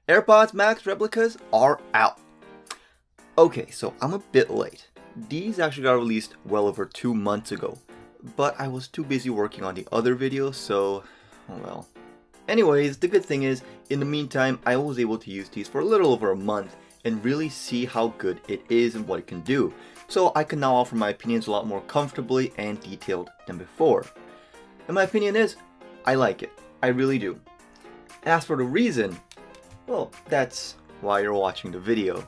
AirPods Max replicas are out. Okay, so I'm a bit late. These actually got released well over 2 months ago, but I was too busy working on the other videos, so oh well. Anyways, the good thing is, in the meantime, I was able to use these for a little over a month and really see how good it is and what it can do. So I can now offer my opinions a lot more comfortably and detailed than before. And my opinion is, I like it. I really do. As for the reason, well, that's why you're watching the video.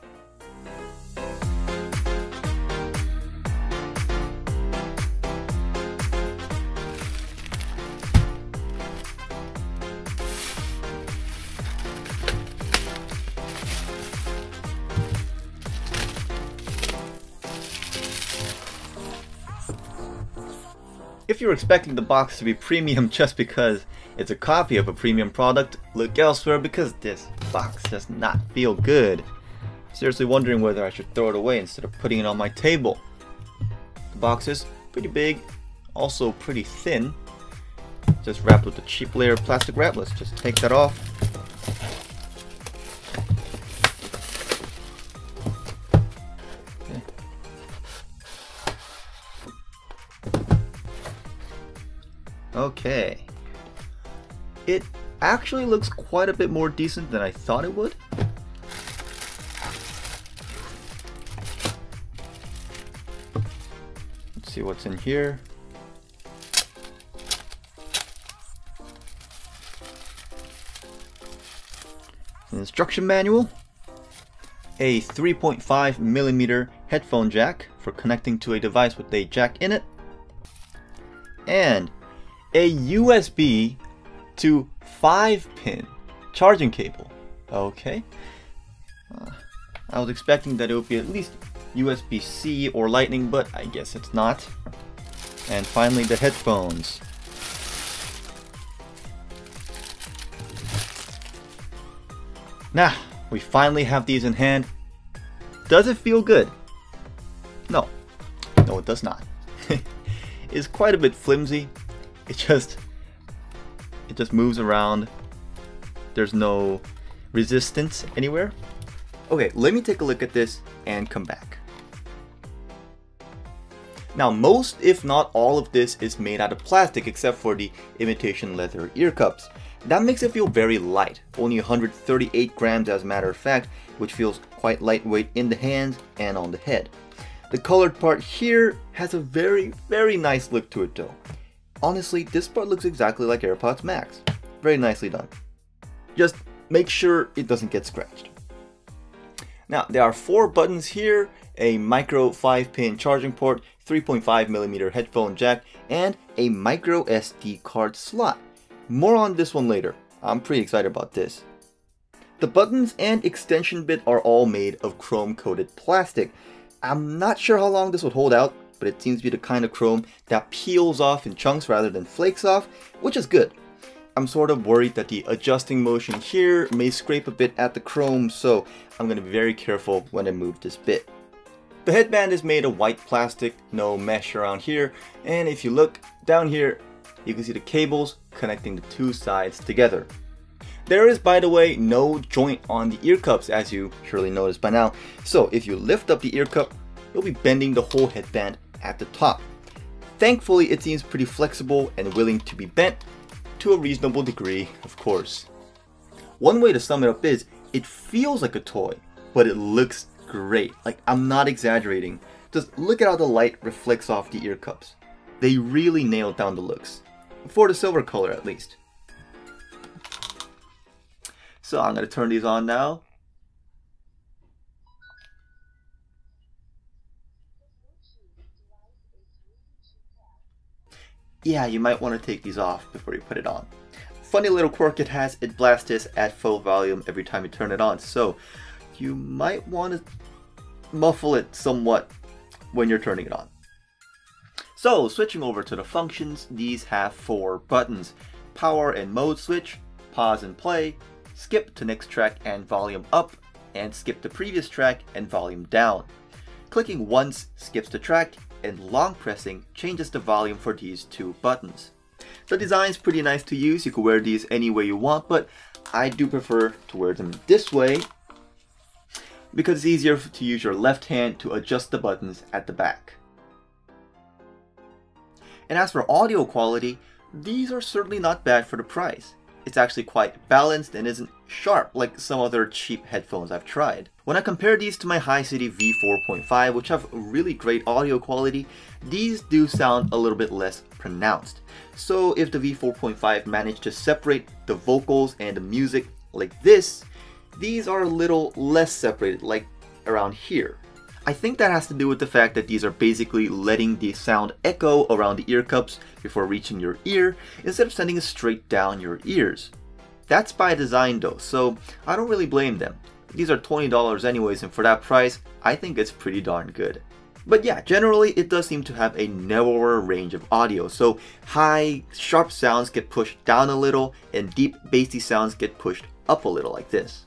If you're expecting the box to be premium just because it's a copy of a premium product, look elsewhere because this box does not feel good. I'm seriously wondering whether I should throw it away instead of putting it on my table. The box is pretty big, also pretty thin. Just wrapped with a cheap layer of plastic wrap. Let's just take that off. Okay, it actually looks quite a bit more decent than I thought it would. Let's see what's in here. An instruction manual, a 3.5mm headphone jack for connecting to a device with a jack in it, and a USB to 5-pin charging cable. Okay. I was expecting that it would be at least USB-C or Lightning, but I guess it's not. And finally, the headphones. Now, we finally have these in hand. Does it feel good? No. No, it does not. It's quite a bit flimsy. It just moves around. There's no resistance anywhere. Okay, let me take a look at this and come back. Now, most if not all of this is made out of plastic except for the imitation leather ear cups. That makes it feel very light, only 138 grams as a matter of fact, which feels quite lightweight in the hands and on the head. The colored part here has a very nice look to it though. Honestly, this part looks exactly like AirPods Max. Very nicely done. Just make sure it doesn't get scratched. Now, there are 4 buttons here, a micro 5-pin charging port, 3.5mm headphone jack, and a micro SD card slot. More on this one later. I'm pretty excited about this. The buttons and extension bit are all made of chrome-coated plastic. I'm not sure how long this would hold out, but it seems to be the kind of chrome that peels off in chunks rather than flakes off, which is good. I'm sort of worried that the adjusting motion here may scrape a bit at the chrome, so I'm going to be very careful when I move this bit. The headband is made of white plastic, no mesh around here, and if you look down here, you can see the cables connecting the 2 sides together. There is, by the way, no joint on the ear cups, as you surely noticed by now, so if you lift up the ear cup, you'll be bending the whole headband at the top. Thankfully, it seems pretty flexible and willing to be bent to a reasonable degree, of course. One way to sum it up is, it feels like a toy, but it looks great. Like, I'm not exaggerating. Just look at how the light reflects off the ear cups. They really nailed down the looks. For the silver color, at least. So I'm going to turn these on now. Yeah, you might want to take these off before you put it on. Funny little quirk it has, it blasts this at full volume every time you turn it on, so you might want to muffle it somewhat when you're turning it on. So, switching over to the functions, these have 4 buttons. Power and mode switch, pause and play, skip to next track and volume up, and skip to previous track and volume down. Clicking once skips the track, and long pressing changes the volume for these 2 buttons. The design's pretty nice to use, you can wear these any way you want, but I do prefer to wear them this way because it's easier to use your left hand to adjust the buttons at the back. And as for audio quality, these are certainly not bad for the price. It's actually quite balanced and isn't sharp like some other cheap headphones I've tried. When I compare these to my Hi-City V4.5, which have really great audio quality, these do sound a little bit less pronounced. So if the V4.5 managed to separate the vocals and the music like this, these are a little less separated, like around here. I think that has to do with the fact that these are basically letting the sound echo around the ear cups before reaching your ear instead of sending it straight down your ears. That's by design though, so I don't really blame them. These are $20 anyways, and for that price, I think it's pretty darn good. But yeah, generally it does seem to have a narrower range of audio, so high, sharp sounds get pushed down a little and deep, bassy sounds get pushed up a little like this.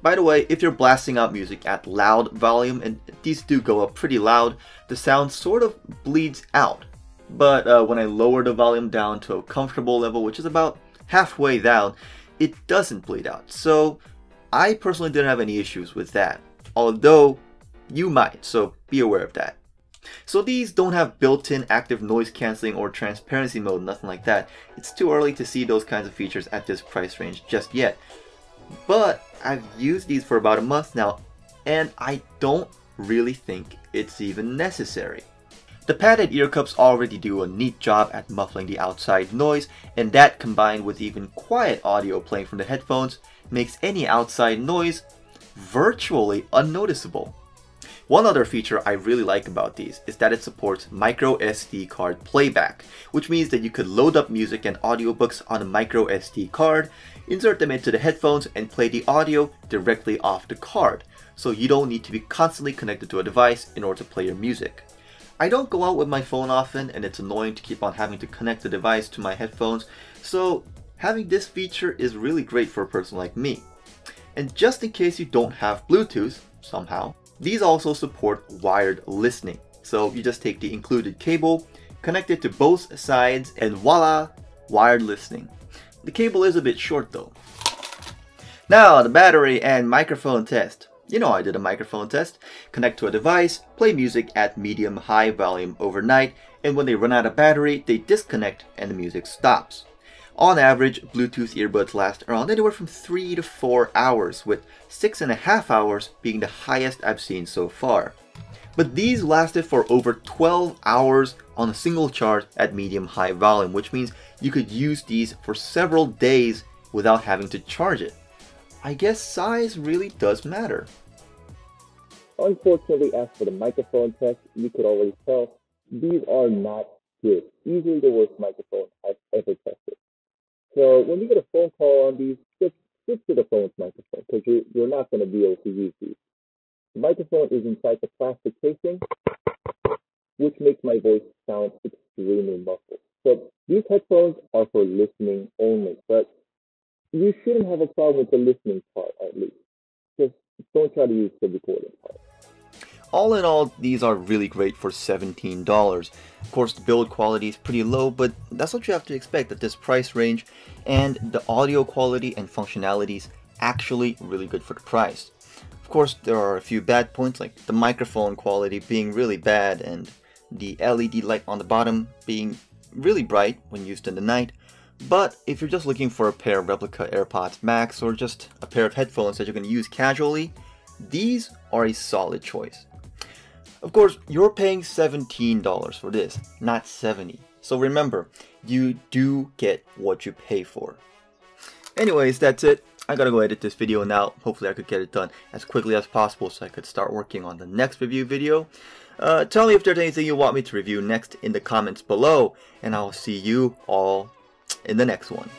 By the way, if you're blasting out music at loud volume, and these do go up pretty loud, the sound sort of bleeds out. But when I lower the volume down to a comfortable level, which is about halfway down, it doesn't bleed out. So I personally didn't have any issues with that, although you might, so be aware of that. So these don't have built-in active noise cancelling or transparency mode, nothing like that. It's too early to see those kinds of features at this price range just yet. But I've used these for about a month now, and I don't really think it's even necessary. The padded ear cups already do a neat job at muffling the outside noise, and that combined with even quiet audio playing from the headphones makes any outside noise virtually unnoticeable. One other feature I really like about these is that it supports micro SD card playback, which means that you could load up music and audiobooks on a micro SD card, insert them into the headphones, and play the audio directly off the card, so you don't need to be constantly connected to a device in order to play your music. I don't go out with my phone often, and it's annoying to keep on having to connect the device to my headphones, so having this feature is really great for a person like me. And just in case you don't have Bluetooth, somehow, these also support wired listening. So you just take the included cable, connect it to both sides, and voila, wired listening. The cable is a bit short though. Now the battery and microphone test. You know I did a microphone test. Connect to a device, play music at medium-high volume overnight, and when they run out of battery, they disconnect and the music stops. On average, Bluetooth earbuds last around anywhere from 3 to 4 hours, with 6.5 hours being the highest I've seen so far. But these lasted for over 12 hours on a single charge at medium-high volume, which means you could use these for several days without having to charge it. I guess size really does matter. Unfortunately, as for the microphone test, you could already tell these are not good. Easily the worst microphone I've ever tested. So when you get a phone call on these, just switch to the phone's microphone because you're not going to be able to use these. The microphone is inside the plastic casing, which makes my voice sound extremely muffled. So these headphones are for listening only, but you shouldn't have a problem with the listening part at least. Just don't try to use the recording part. All in all, these are really great for $17. Of course, the build quality is pretty low, but that's what you have to expect at this price range, and the audio quality and functionality is actually really good for the price. Of course, there are a few bad points, like the microphone quality being really bad and the LED light on the bottom being really bright when used in the night. But if you're just looking for a pair of replica AirPods Max or just a pair of headphones that you can use casually, these are a solid choice. Of course, you're paying $17 for this, not $70. So remember, you do get what you pay for. Anyways, that's it. I gotta go edit this video now. Hopefully I could get it done as quickly as possible so I could start working on the next review video. Tell me if there's anything you want me to review next in the comments below, and I'll see you all in the next one.